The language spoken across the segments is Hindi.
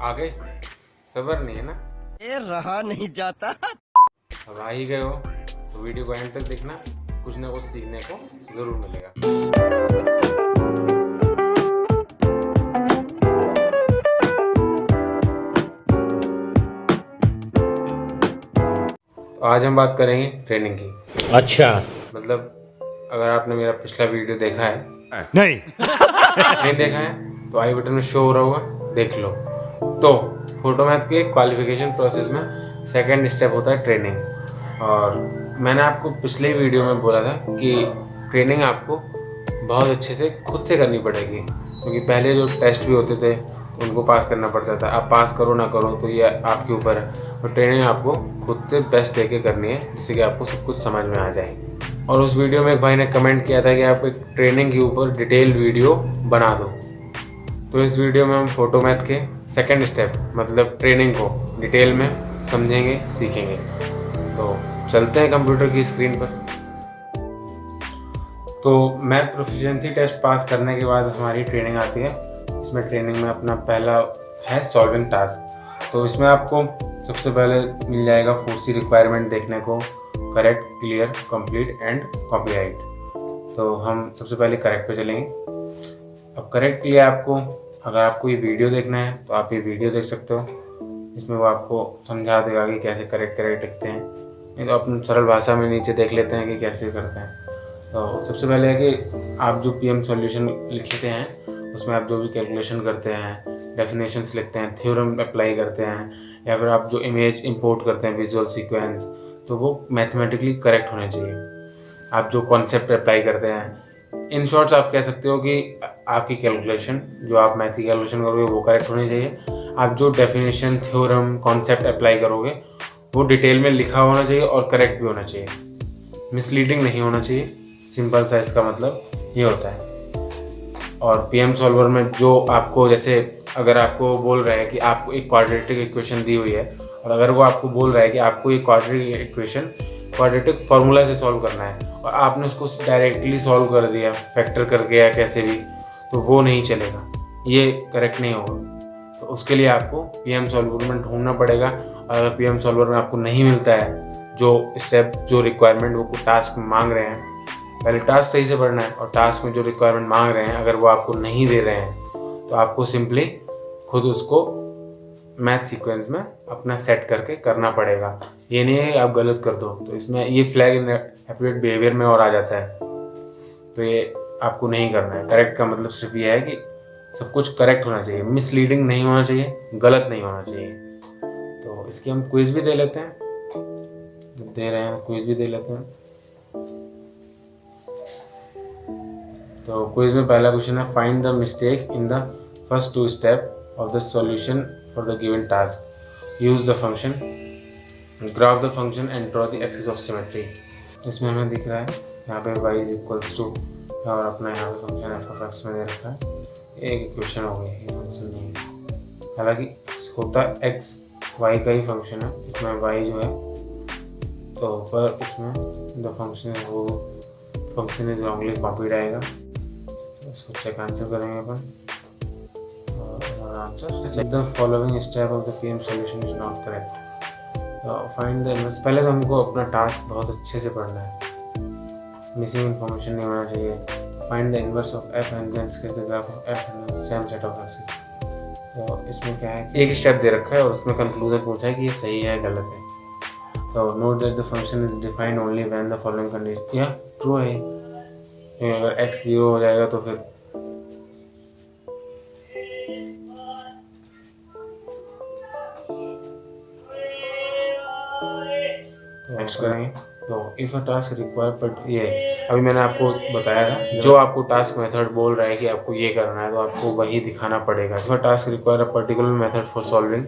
आगे सबर नहीं है ना, ये रहा नहीं जाता। अब आ ही गए हो तो वीडियो को एंड तक देखना, कुछ ना कुछ सीखने को जरूर मिलेगा। तो आज हम बात करेंगे ट्रेनिंग की। अच्छा, मतलब अगर आपने मेरा पिछला वीडियो देखा है, नहीं नहीं देखा है तो आई बटन में शो हो रहा होगा, देख लो। तो फोटोमैथ के क्वालिफिकेशन प्रोसेस में सेकंड स्टेप होता है ट्रेनिंग। और मैंने आपको पिछले वीडियो में बोला था कि ट्रेनिंग आपको बहुत अच्छे से खुद से करनी पड़ेगी, क्योंकि पहले जो टेस्ट भी होते थे उनको पास करना पड़ता था। आप पास करो ना करो तो ये आपके ऊपर है, और ट्रेनिंग आपको खुद से बेस्ट देके करनी है, जिससे कि आपको सब कुछ समझ में आ जाए। और उस वीडियो में एक भाई ने कमेंट किया था कि आप एक ट्रेनिंग के ऊपर डिटेल वीडियो बना दो। तो इस वीडियो में हम फोटोमैथ के सेकंड स्टेप मतलब ट्रेनिंग को डिटेल में समझेंगे, सीखेंगे। तो चलते हैं कंप्यूटर की स्क्रीन पर। तो मैथ प्रोफिशिएंसी टेस्ट पास करने के बाद हमारी ट्रेनिंग आती है। इसमें ट्रेनिंग में अपना पहला है सॉल्विंग टास्क। तो इसमें आपको सबसे पहले मिल जाएगा 4C रिक्वायरमेंट देखने को, correct, clear, complete and copyright. तो हम सबसे पहले करेक्ट पे चलेंगे। अब करेक्ट के लिए आपको, अगर आपको ये वीडियो देखना है तो आप ये वीडियो देख सकते हो। इसमें वो आपको समझा देगा कि कैसे करेक्ट लिखते हैं। नहीं तो अपन सरल भाषा में नीचे देख लेते हैं कि कैसे करते हैं। तो सबसे पहले है कि आप जो PM सॉल्यूशन लिखते हैं उसमें आप जो भी कैलकुलेशन करते हैं, डेफिनेशंस लिखते हैं, थ्योरम अप्लाई करते हैं, या फिर आप जो इमेज इंपोर्ट करते हैं विजुअल सीक्वेंस, तो वो मैथमेटिकली करेक्ट होने चाहिए। आप जो कॉन्सेप्ट अप्लाई करते हैं, इन शॉर्ट्स आप कह सकते हो कि आपकी कैलकुलेशन, जो आप मैथ की कैलकुलेशन करोगे वो करेक्ट होनी चाहिए। आप जो डेफिनेशन, थ्योरम, कॉन्सेप्ट अप्लाई करोगे वो डिटेल में लिखा होना चाहिए और करेक्ट भी होना चाहिए, मिसलीडिंग नहीं होना चाहिए। सिंपल सा इसका मतलब ये होता है। और PM सॉल्वर में जो आपको, जैसे अगर आपको बोल रहा है कि आपको एक क्वाड्रेटिक इक्वेशन दी हुई है, और अगर वो आपको बोल रहा है कि आपको ये क्वाड्रेटिक इक्वेशन क्वाड्रेटिक फार्मूला से सॉल्व करना है, और आपने उसको डायरेक्टली सॉल्व कर दिया फैक्टर करके या कैसे भी, तो वो नहीं चलेगा, ये करेक्ट नहीं होगा। तो उसके लिए आपको PM सॉल्वर में ढूंढना पड़ेगा। और अगर PM सॉल्वर में आपको नहीं मिलता है जो स्टेप, जो रिक्वायरमेंट वो टास्क मांग रहे हैं, पहले टास्क सही से पढ़ना है, और टास्क में जो रिक्वायरमेंट मांग रहे हैं अगर वो आपको नहीं दे रहे हैं तो आपको सिंपली खुद उसको मैथ सीक्वेंस में अपना सेट करके करना पड़ेगा। ये नहीं है आप गलत कर दो तो इसमें ये फ्लैग इन एप्रोप्रिएट बिहेवियर में और आ जाता है, तो ये आपको नहीं करना है। करेक्ट का मतलब सिर्फ ये है कि सब कुछ करेक्ट होना चाहिए, मिसलीडिंग नहीं होना चाहिए, गलत नहीं होना चाहिए। तो इसकी हम क्विज भी दे लेते हैं, दे रहे हैं क्विज भी दे लेते हैं। तो क्विज में पहला क्वेश्चन है, find the mistake in the first 2 step of the solution for the given task. Use the function, graph the function and draw the axis of symmetry. इसमें हमें दिख रहा है यहाँ पे y is equals to, और अपना यहाँ पे फंक्शन f(x) में दे रखा है। एक इक्वेशन हो गई, ये फंक्शन नहीं है, हालांकि होता x y का ही फंक्शन है। इसमें y जो है तो पर इसमें द फंक्शन है वो फंक्शन इज रॉन्गली कॉपीड आएगा। तो इसको चेक आंसर करेंगे अपन। The following step of the PM solution is not correct. Find the inverse. पहले तो हमको अपना टास्क बहुत अच्छे से पढ़ना है, मिसिंग इन्फॉर्मेशन नहीं होना चाहिए। Find the inverse of f and then sketch the graph of f and the same set of axes. तो इसमें क्या है, एक स्टेप दे रखा है और उसमें कंक्लूजन पूछा है कि ये सही है गलत है। तो note that the function is defined only when the following condition, या ट्रू है। अगर x 0 हो जाएगा तो फिर नेक्स्ट करेंगे। तो if a task require, but ये अभी मैंने आपको बताया था, जो आपको टास्क मेथड बोल रहा है कि आपको ये करना है तो आपको वही दिखाना पड़ेगा। If a task require a particular method for solving,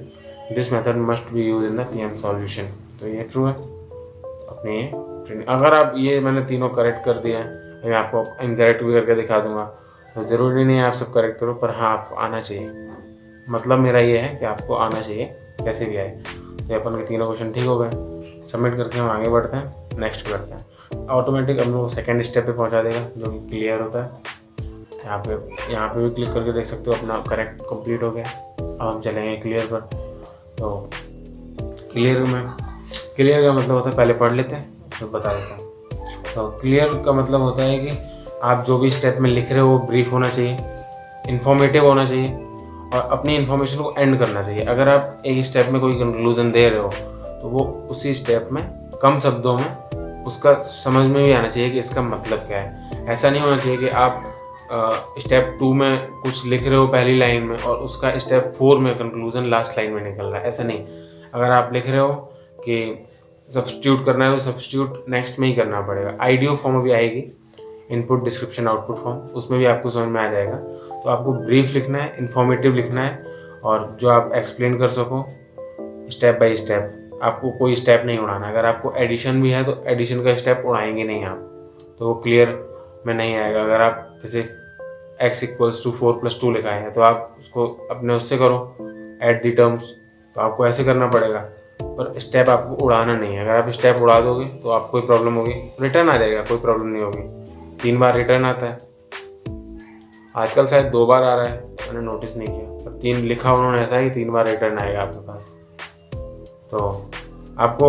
this method must be used in the PM solution. तो ये ट्रू है अपनी ये ट्रेनिंग। अगर आप ये मैंने तीनों करेक्ट कर दिए हैं, मैं आपको इनकरेक्ट भी करके दिखा दूंगा, तो ज़रूरी नहीं है आप सब करेक्ट करो, पर हाँ आपको आना चाहिए। मतलब मेरा ये है कि आपको आना चाहिए कैसे भी आए। तो अपन के तीनों क्वेश्चन ठीक हो गए। सबमिट करके हम आगे बढ़ते हैं, नेक्स्ट करते हैं। ऑटोमेटिक हम लोग सेकेंड स्टेप पे पहुंचा देगा जो कि क्लियर होता है। यहाँ पे भी क्लिक करके देख सकते हो अपना करेक्ट कंप्लीट हो गया। अब हम चलेंगे क्लियर पर। तो क्लियर का मतलब होता है, पहले पढ़ लेते हैं तो बता देता हूँ। तो क्लियर का मतलब होता है कि आप जो भी स्टेप में लिख रहे हो वो ब्रीफ होना चाहिए, इन्फॉर्मेटिव होना चाहिए और अपनी इन्फॉर्मेशन को एंड करना चाहिए। अगर आप एक स्टेप में कोई कंक्लूजन दे रहे हो तो वो उसी स्टेप में कम शब्दों में उसका समझ में भी आना चाहिए कि इसका मतलब क्या है। ऐसा नहीं होना चाहिए कि आप स्टेप 2 में कुछ लिख रहे हो पहली लाइन में और उसका स्टेप 4 में कंक्लूजन लास्ट लाइन में निकल रहा है, ऐसा नहीं। अगर आप लिख रहे हो कि सब्स्टिट्यूट करना है तो सब्स्टिट्यूट नेक्स्ट में ही करना पड़ेगा। आइडियो फॉर्म भी आएगी, इनपुट डिस्क्रिप्शन आउटपुट फॉर्म, उसमें भी आपको समझ में आ जाएगा। तो आपको ब्रीफ लिखना है, इन्फॉर्मेटिव लिखना है और जो आप एक्सप्लेन कर सको स्टेप बाय स्टेप। आपको कोई स्टेप नहीं उड़ाना। अगर आपको एडिशन भी है तो एडिशन का स्टेप उड़ाएंगे नहीं आप, तो वो क्लियर में नहीं आएगा। अगर आप जैसे x = 4 + 2 लिखा है तो आप उसको अपने उससे करो ऐड दी टर्म्स, तो आपको ऐसे करना पड़ेगा। पर स्टेप आपको उड़ाना नहीं है। अगर आप स्टेप उड़ा दोगे तो आपको कोई प्रॉब्लम होगी, रिटर्न आ जाएगा, कोई प्रॉब्लम नहीं होगी। 3 बार रिटर्न आता है, आजकल शायद 2 बार आ रहा है, मैंने नोटिस नहीं किया, पर 3 लिखा उन्होंने ऐसा है कि 3 बार रिटर्न आएगा आपके पास। तो आपको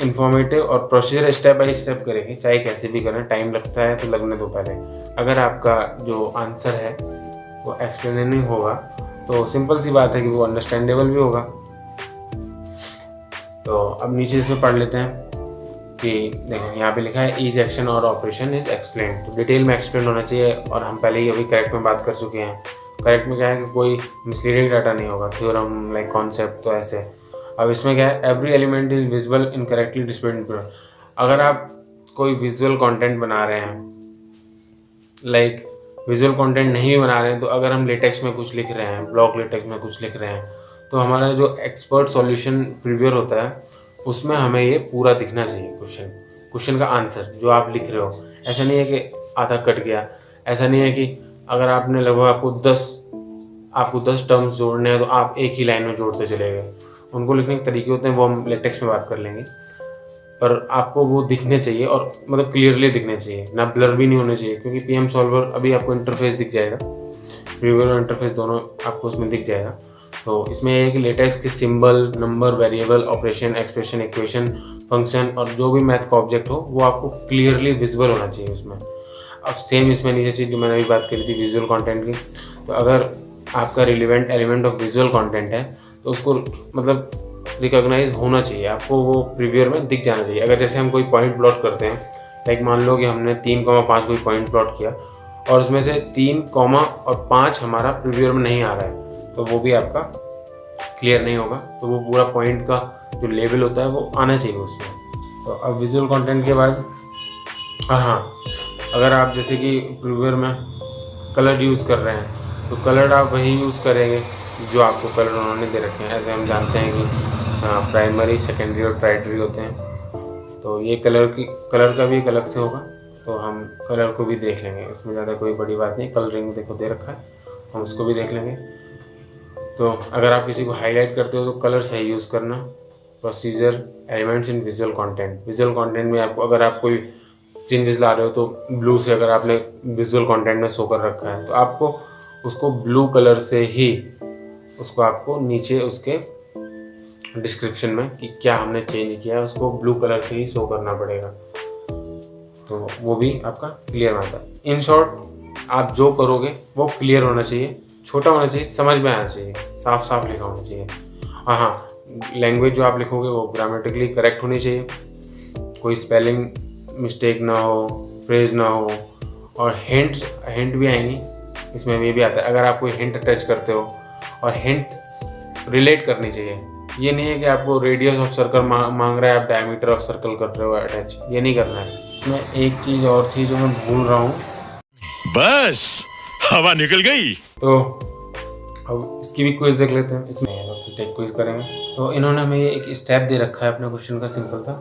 इन्फॉर्मेटिव और प्रोसीजर स्टेप बाय स्टेप करेंगे, चाहे कैसे भी करें। टाइम लगता है तो लगने दो पहले। अगर आपका जो आंसर है वो एक्सप्लेनिंग होगा तो सिंपल सी बात है कि वो अंडरस्टैंडेबल भी होगा। तो अब नीचे इसमें पढ़ लेते हैं कि देखो यहाँ पे लिखा है ईच एक्शन और ऑपरेशन इज एक्सप्लेन। तो डिटेल में एक्सप्लेन होना चाहिए और हम पहले ही अभी करेक्ट में बात कर चुके हैं। करेक्ट में क्या है कि कोई मिसलीडिंग डाटा नहीं होगा, थ्योरम लाइक कॉन्सेप्ट, तो ऐसे। अब इसमें क्या है, every element is visual incorrectly displayed. अगर आप कोई विजुअल कंटेंट बना रहे हैं, लाइक विजुअल कंटेंट नहीं बना रहे हैं, तो अगर हम लेटेक्स में कुछ लिख रहे हैं, ब्लॉक लेटेक्स में कुछ लिख रहे हैं, तो हमारा जो एक्सपर्ट सॉल्यूशन प्रीव्यूअर होता है उसमें हमें ये पूरा दिखना चाहिए। क्वेश्चन का आंसर जो आप लिख रहे हो, ऐसा नहीं है कि आधा कट गया। ऐसा नहीं है कि अगर आपने लगभग आपको 10 टर्म्स जोड़ने हैं तो आप एक ही लाइन में जोड़ते चले गए। उनको लिखने के तरीके होते हैं, वो हम लेटेक्स में बात कर लेंगे, पर आपको वो दिखने चाहिए और मतलब क्लियरली दिखने चाहिए, ना ब्लर भी नहीं होने चाहिए। क्योंकि पीएम सॉल्वर अभी आपको इंटरफेस दिख जाएगा, प्रीव्यूअर और इंटरफेस दोनों आपको उसमें दिख जाएगा। तो इसमें यह है कि लेटेक्स के symbol, number, variable, operation, expression, equation, function और जो भी मैथ का ऑब्जेक्ट हो वो आपको क्लियरली विजुअल होना चाहिए उसमें। अब सेम इसमें नीचे चीज़ जो मैंने अभी बात करी थी विजुअल कंटेंट की, तो अगर आपका relevant element of visual content है तो उसको मतलब रिकॉग्नाइज होना चाहिए, आपको वो प्रीव्यूअर में दिख जाना चाहिए। अगर जैसे हम कोई पॉइंट प्लॉट करते हैं, लाइक मान लो कि हमने 3,5 कोई पॉइंट प्लॉट किया और उसमें से 3,5 हमारा प्रीव्यूअर में नहीं आ रहा है, तो वो भी आपका क्लियर नहीं होगा। तो वो पूरा पॉइंट का जो लेवल होता है वो आना चाहिए उसमें। तो अब विजुअल कंटेंट के बाद, और हाँ, अगर आप जैसे कि प्रीव्यूअर में कलर यूज़ कर रहे हैं तो कलर आप वही यूज़ करेंगे जो आपको कलर उन्होंने दे रखे हैं। ऐसे हम जानते हैं कि प्राइमरी, सेकेंडरी और टर्शियरी होते हैं। तो ये कलर का भी एक अलग से होगा, तो हम कलर को भी देख लेंगे। इसमें ज़्यादा कोई बड़ी बात नहीं, कलरिंग देखो दे रखा है, हम उसको भी देख लेंगे। तो अगर आप किसी को हाईलाइट करते हो तो कलर सही यूज़ करना। Procedure, elements in visual content. Visual content में आपको अगर आप कोई चेंजेस ला रहे हो तो ब्लू से अगर आपने विजुअल कंटेंट में शो कर रखा है तो आपको उसको ब्लू कलर से ही उसको आपको नीचे उसके डिस्क्रिप्शन में कि क्या हमने चेंज किया है उसको ब्लू कलर से ही शो करना पड़ेगा। तो वो भी आपका क्लियर आता है। इन शॉर्ट आप जो करोगे वो क्लियर होना चाहिए, छोटा होना चाहिए, समझ में आना चाहिए, साफ साफ लिखा होना चाहिए। हाँ, लैंग्वेज जो आप लिखोगे वो ग्रामेटिकली करेक्ट होनी चाहिए, कोई स्पेलिंग मिस्टेक ना हो, फ्रेज ना हो। और हिंट भी आएंगी इसमें, ये भी आता है। अगर आप कोई हिंट अटैच करते हो और हिंट रिलेट करनी चाहिए, ये नहीं है कि आपको रेडियस ऑफ सर्कल मांग रहा है, आप डायमीटर ऑफ सर्कल कर रहे हो अटैच, ये नहीं करना है। इसमें एक चीज़ और थी जो मैं भूल रहा हूँ, बस हवा निकल गई। तो अब इसकी भी क्विज देख लेते हैं। इसमें टेक क्विज करेंगे। तो इन्होंने हमें एक स्टेप दे रखा है अपने क्वेश्चन का, सिंपल था।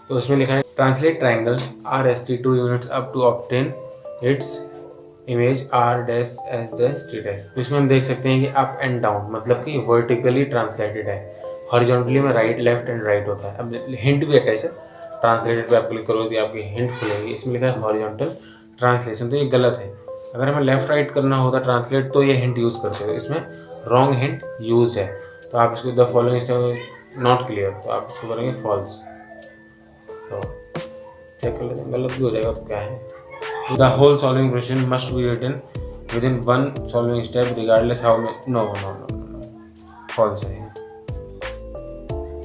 तो इसमें लिखा है translate triangle RST2 units up to obtain its image R'(S')T'। तो इसमें हम देख सकते हैं कि अप एंड डाउन मतलब कि वर्टिकली ट्रांसलेटेड है, हॉरिजॉन्टली में राइट, लेफ्ट एंड राइट होता है। अब हिंट भी अटैच है, ट्रांसलेटेड पे आप क्लिक करोगे तो आपकी हिंट खुलेगी, इसमें लिखा है हॉरिजॉन्टल ट्रांसलेशन, तो ये गलत है। अगर हमें लेफ्ट राइट करना होता ट्रांसलेट तो ये हिंट यूज़ करते हो, इसमें रॉन्ग हिंट यूज्ड है, तो आप इसको the following step not clear, तो आप इसको करेंगे फॉल्स। तो चेक कर लेते हैं, गलत भी हो जाएगा तो क्या है। The whole solving question must be written within one solving step regardless how no no no false है,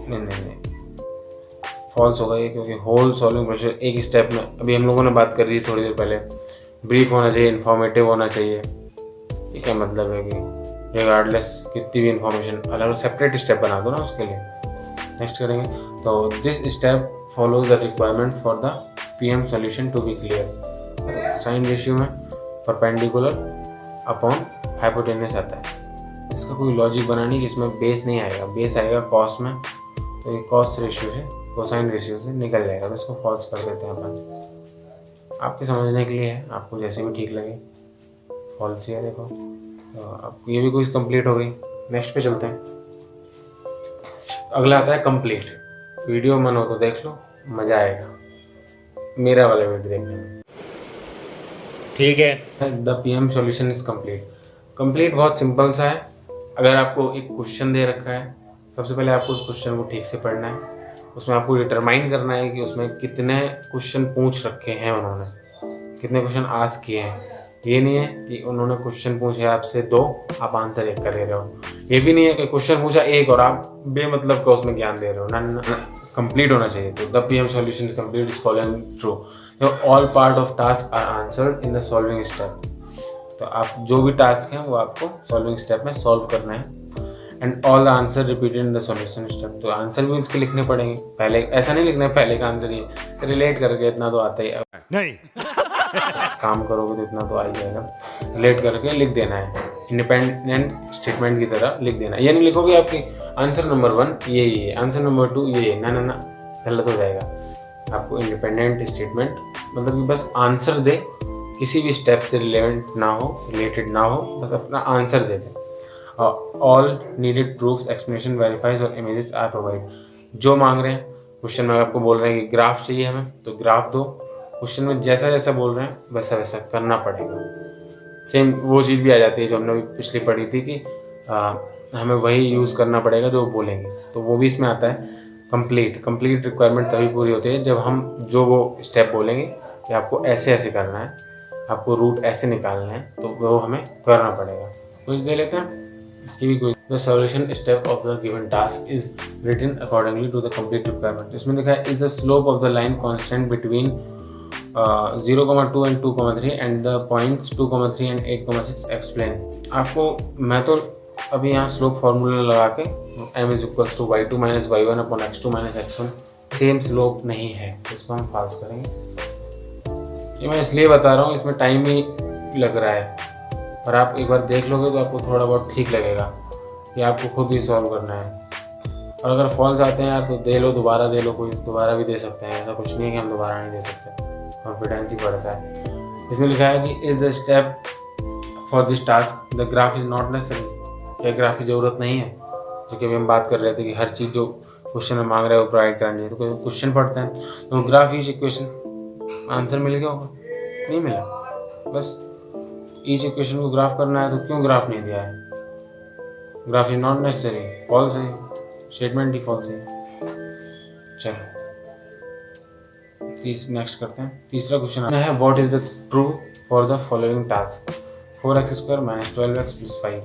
नहीं फॉल्स होगा ये, क्योंकि होल सॉल्विंग क्वेश्चन एक स्टेप में, अभी हम लोगों ने बात कर रही थी थोड़ी देर पहले, ब्रीफ होना चाहिए, इन्फॉर्मेटिव होना चाहिए। ये क्या मतलब है कि रिगार्डलेस कितनी भी इंफॉर्मेशन अलग सेपरेट स्टेप बना दो ना उसके लिए। नेक्स्ट करेंगे, तो this step follows the requirement for the PM solution to be clear. Sine ratio में परपेंडिकुलर अपॉन हाइपोटेनस आता है, इसका कोई लॉजिक बना नहीं कि इसमें बेस नहीं आएगा, बेस आएगा कॉस में, तो ये कॉस रेशियो है कोसाइन रेशियो से निकल जाएगा, तो इसको फॉल्स कर देते हैं अपन, आपके समझने के लिए है, आपको जैसे भी ठीक लगे। फॉल्स है देखो, तो आपको ये भी कुछ कंप्लीट हो गई। नेक्स्ट पे चलते हैं, अगला आता है कंप्लीट। वीडियो मन हो तो देख लो, मज़ा आएगा मेरा वाला वीडियो देखने में, ठीक है। The PM solution is complete. Complete बहुत सिंपल सा है। अगर आपको एक क्वेश्चन दे रखा है, सबसे पहले आपको उस क्वेश्चन को ठीक से पढ़ना है, उसमें आपको डिटरमाइन करना है कि उसमें कितने क्वेश्चन पूछ रखे हैं उन्होंने, कितने क्वेश्चन आस्क किए हैं। ये नहीं है कि उन्होंने क्वेश्चन पूछे आपसे 2, आप आंसर 1 का दे रहे हो। ये भी नहीं है कि क्वेश्चन पूछा 1 और आप बेमतलब का उसमें ज्ञान दे रहे हो ना, कंप्लीट होना चाहिए। तो the PM solution is complete is following true, all part of task are answered in the solving step. तो आप जो भी टास्क हैं वो आपको सॉल्विंग स्टेप में सॉल्व करना है, and all the answer repeated in the solution step. तो आंसर भी उसके लिखने पड़ेंगे, पहले ऐसा नहीं लिखना है पहले का आंसर ये, रिलेट करके इतना तो आता ही है, नहीं काम करोगे तो इतना तो आ ही जाएगा, रिलेट करके लिख देना है, इंडिपेंडेंट स्टेटमेंट की तरह लिख देना है। ये नहीं लिखोगे आपकी आंसर नंबर 1 ये आंसर नंबर 2 ये, ना ना ना, गलत हो जाएगा। आपको इंडिपेंडेंट स्टेटमेंट मतलब कि बस आंसर दे, किसी भी स्टेप से रिलेवेंट ना हो, रिलेटेड ना हो, बस अपना आंसर दे दे। All needed proofs explanation verifies और इमेजेस आर प्रोवाइड। जो मांग रहे हैं क्वेश्चन में, आपको बोल रहे हैं कि ग्राफ चाहिए हमें, तो ग्राफ दो, क्वेश्चन में जैसा जैसा बोल रहे हैं वैसा वैसा करना पड़ेगा। सेम वो चीज़ भी आ जाती है जो हमने पिछली पढ़ी थी कि हमें वही यूज़ करना पड़ेगा जो बोलेंगे, तो वो भी इसमें आता है। कंप्लीट रिक्वायरमेंट तभी पूरी होती है जब हम जो वो स्टेप बोलेंगे कि आपको ऐसे ऐसे करना है, आपको रूट ऐसे निकालना है, तो वो हमें करना पड़ेगा। कुछ दे लेते हैं इसकी भी। The solution step of the given task is written accordingly to the complete requirement. इसमें लिखा है is the slope of the line constant between 0,2 and 2,3 and the points 2,3 and 8,6 explain. आपको मैं तो अभी यहाँ स्लोप फार्मूला लगा के m is equal to y2 minus y1 upon x2 minus x1, same slope नहीं है, इसको हम फॉल्स करेंगे। ये मैं इसलिए बता रहा हूँ, इसमें टाइम ही लग रहा है, और आप एक बार देख लोगे तो आपको थोड़ा बहुत ठीक लगेगा कि आपको खुद ही सॉल्व करना है। और अगर फॉल्स आते हैं यार तो दे लो, दोबारा दे लो, कोई दोबारा भी दे सकते हैं, ऐसा कुछ नहीं है कि हम दोबारा नहीं दे सकते, कॉन्फिडेंस ही बढ़ता है। इसमें लिखा है कि is the step for this task the graph is not necessary. क्या ग्राफ की ज़रूरत नहीं है? जो कि अभी हम बात कर रहे थे कि हर चीज़ जो क्वेश्चन में मांग रहे हैं वो प्रोवाइड करनी है, तो कोई क्वेश्चन पढ़ते हैं तो ग्राफ ईच इक्वेशन, आंसर मिल गया होगा? नहीं मिला, बस ईच इक्वेशन को ग्राफ करना है, तो क्यों ग्राफ नहीं दिया है? Graph is not necessary, false है, स्टेटमेंट ही फॉल्स है। चलो नेक्स्ट करते हैं। तीसरा क्वेश्चन है what is the true for the following task 4x² minus 12x plus 5।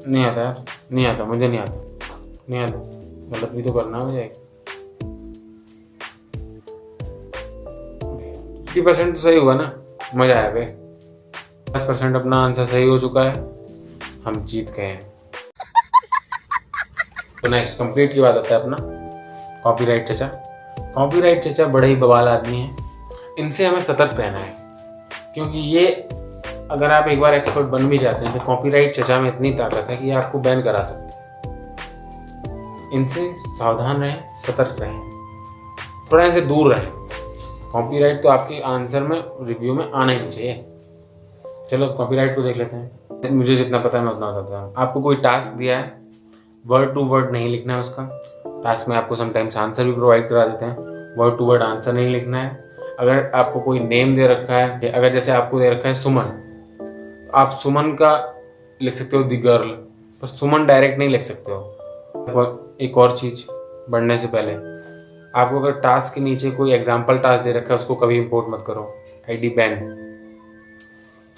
नहीं आता यार, नहीं आता, मुझे नहीं आता, गलत भी तो करना हो जाएगा। 50% तो सही हुआ ना, मजा आया भाई। 10% अपना आंसर सही हो चुका है, हम जीत गए हैं। तो नेक्स्ट कंप्लीट की बात आता है अपना कॉपीराइट चचा। कॉपीराइट चचा बड़े ही बवाल आदमी हैं, इनसे हमें सतर्क रहना है, क्योंकि ये अगर आप एक बार एक्सपर्ट बन भी जाते हैं तो कॉपीराइट चचा में इतनी ताकत है कि ये आपको बैन करा सकते हैं। इनसे सावधान रहें, सतर्क रहें, थोड़ा इनसे दूर रहें। कॉपीराइट तो आपके आंसर में, रिव्यू में आना ही नहीं चाहिए। चलो कॉपीराइट को देख लेते हैं। मुझे जितना पता है मैं उतना बताता हूँ। आपको कोई टास्क दिया है, वर्ड टू वर्ड नहीं लिखना है उसका। टास्क में आपको समटाइम्स आंसर भी प्रोवाइड करा देते हैं, वर्ड टू वर्ड आंसर नहीं लिखना है। अगर आपको कोई नेम दे रखा है, अगर जैसे आपको दे रखा है सुमन, आप सुमन का लिख सकते हो द गर्ल, पर सुमन डायरेक्ट नहीं लिख सकते हो। एक और चीज़, बढ़ने से पहले आपको अगर टास्क के नीचे कोई एग्जाम्पल टास्क दे रखा है उसको कभी इंपोर्ट मत करो, ID बैन,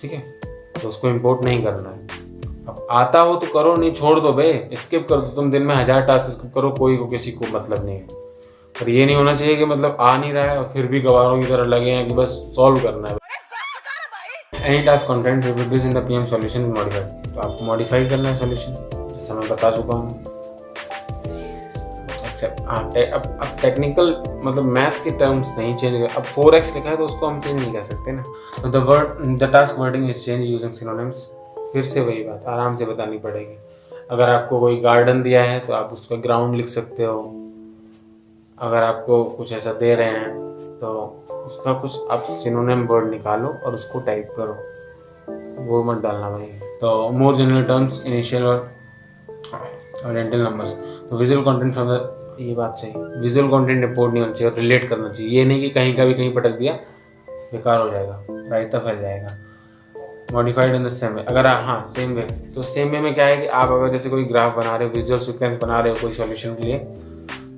ठीक है। तो उसको इंपोर्ट नहीं करना है। अब आता हो तो करो, नहीं छोड़ दो बे, स्किप कर दो। तुम दिन में 1000 टास्क स्किप करो, कोई को किसी को मतलब नहीं है। पर ये नहीं होना चाहिए कि मतलब आ नहीं रहा है और फिर भी गवारों की तरह लगे हैं कि बस सॉल्व करना है। Any task content reproduce in the PM solution modified, तो आपको मॉडिफाई करना है सॉल्यूशन, जैसे मैं बता चुका हूँ। अब टेक्निकल मतलब मैथ के टर्म्स नहीं चेंज कर, अब 4x लिखा है तो उसको हम चेंज नहीं कर सकते ना। तो the task wording is change using synonyms. फिर से वही बात आराम से बतानी पड़ेगी। अगर आपको कोई गार्डन दिया है तो आप उसका ग्राउंड लिख सकते हो। अगर आपको कुछ ऐसा दे रहे हैं तो उसका कुछ आप सिनोनिम वर्ड निकालो और उसको टाइप करो, वो मत डालना भाई। तो मोर जनरल टर्म्स, इनिशियल और डेंटल नंबर्स। तो विजुअल कंटेंट फ्रॉम द, ये बात सही, विजुअल कंटेंट रिपोर्ट नहीं होना चाहिए, रिलेट करना चाहिए। ये नहीं कि कहीं का भी कहीं पटक दिया, बेकार हो जाएगा, रायता फैल जाएगा। Modified in the same way, अगर हाँ सेम वे, तो सेम वे में क्या है कि आप अगर जैसे कोई ग्राफ बना रहे हो, विजुअल सीक्वेंस बना रहे हो कोई सॉल्यूशन के लिए,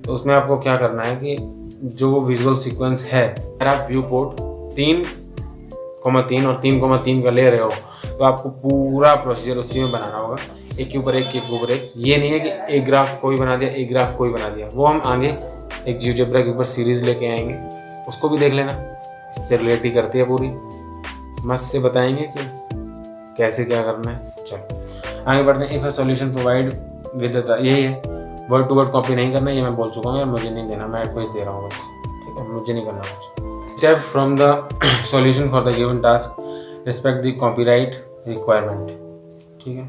तो उसमें आपको क्या करना है कि जो वो विजुअल सीक्वेंस है, अगर आप व्यू पोर्ट 3,3 और 3,3 का ले रहे हो तो आपको पूरा प्रोसीजर उसी में बनाना होगा, एक के ऊपर एक, एक के ऊपर एक। ये नहीं है कि एक ग्राफ कोई बना दिया, एक ग्राफ कोई बना दिया। वो हम आगे एक जियोजेब्रा के ऊपर सीरीज लेके आएंगे, उसको भी देख लेना, इससे रिलेट ही करती है पूरी, मस्त से बताएंगे कि कैसे क्या करना है। चलो आगे बढ़ते हैं। If a solution provide with, यही है, वर्ड टू वर्ड कॉपी नहीं करना, ये मैं बोल चुका हूँ यार, मुझे नहीं देना, मैं एडवाइस दे रहा हूँ बस, ठीक है, मुझे नहीं करना कुछ। Step from the solution for the given task, respect the copyright requirement, ठीक है।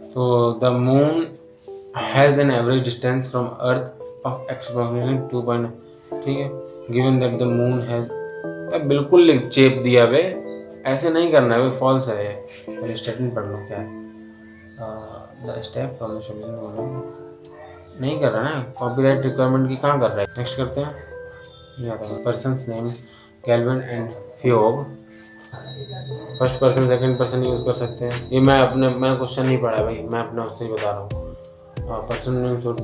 तो the moon has an average distance from earth of approximately 2. ठीक है, given that the moon has, बिल्कुल चेप दिया बे, ऐसे नहीं करना है, फॉल्स है ये। स्टेटमेंट पढ़ लो क्या है। The step from the solution नहीं कर रहा ना, कॉपीराइट रिक्वायरमेंट की कहाँ कर रहा है। नेक्स्ट करते हैं, ये आता है person's name Calvin and Phoebe, first person second person use कर सकते हैं। ये मैंने क्वेश्चन नहीं पढ़ा भाई, मैं अपने उससे ही बता रहा हूँ। पर्सन नेम शुड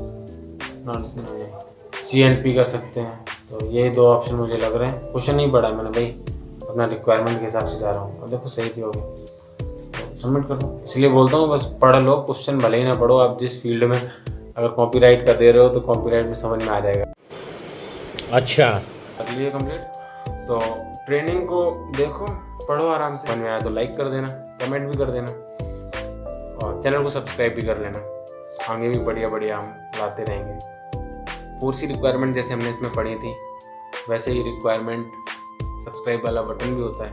CNP कर सकते हैं। तो ये 2 ऑप्शन मुझे लग रहे हैं, क्वेश्चन नहीं पढ़ा मैंने भाई, अपना रिक्वायरमेंट के हिसाब से जा रहा हूँ। और देखो सही भी हो गया, तो सबमिट कर दो। इसलिए बोलता हूँ बस पढ़ लो, क्वेश्चन भले ही ना पढ़ो। आप जिस फील्ड में अगर कॉपीराइट का दे रहे हो तो कॉपीराइट में समझ में आ जाएगा। अच्छा, कर लिए कंप्लीट, तो ट्रेनिंग को देखो, पढ़ो आराम से। समझ में आया तो लाइक कर देना, कमेंट भी कर देना और चैनल को सब्सक्राइब भी कर लेना। आगे भी बढ़िया बढ़िया हम लाते रहेंगे। 4C रिक्वायरमेंट जैसे हमने इसमें पढ़ी थी, वैसे ही रिक्वायरमेंट सब्सक्राइब वाला बटन भी होता है,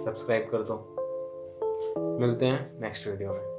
सब्सक्राइब कर दो। मिलते हैं नेक्स्ट वीडियो में।